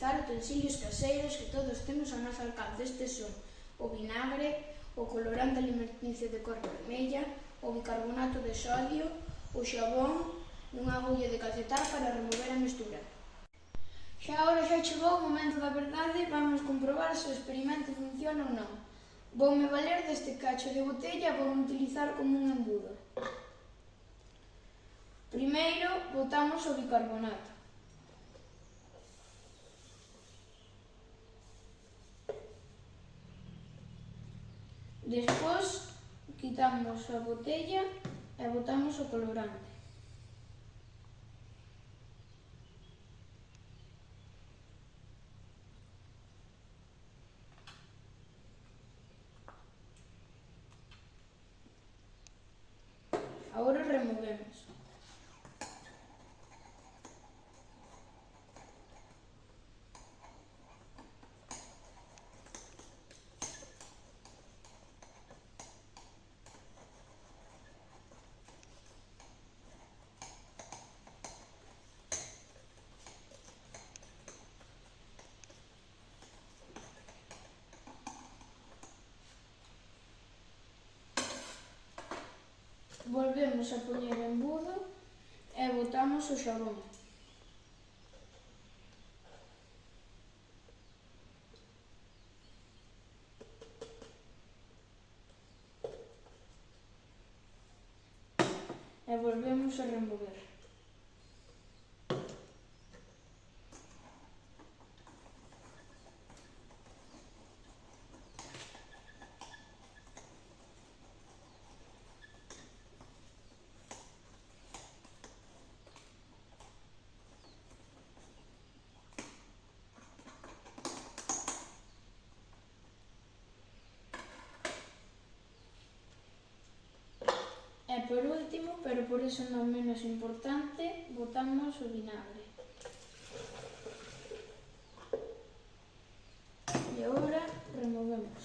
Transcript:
utilizar utensilios caseiros que todos temos ao noso alcance. Estes son o vinagre, o colorante alimenticio de cor vermella, o bicarbonato de sodio, o xabón e unha agulla de calcetar para remover a mestura. Agora xa chegou o momento da verdade, vamos comprobar se o experimento funciona ou non. Voume valer deste cacho de botella e voume utilizar como un embudo. Primeiro botamos o bicarbonato. Despois quitamos a botella e botamos o colorante. Agora removemos. Volvemos a poñer o embudo e botamos o xabón. E volvemos a remover. E por último, pero por iso non menos importante, botamos o vinagre. E agora removemos.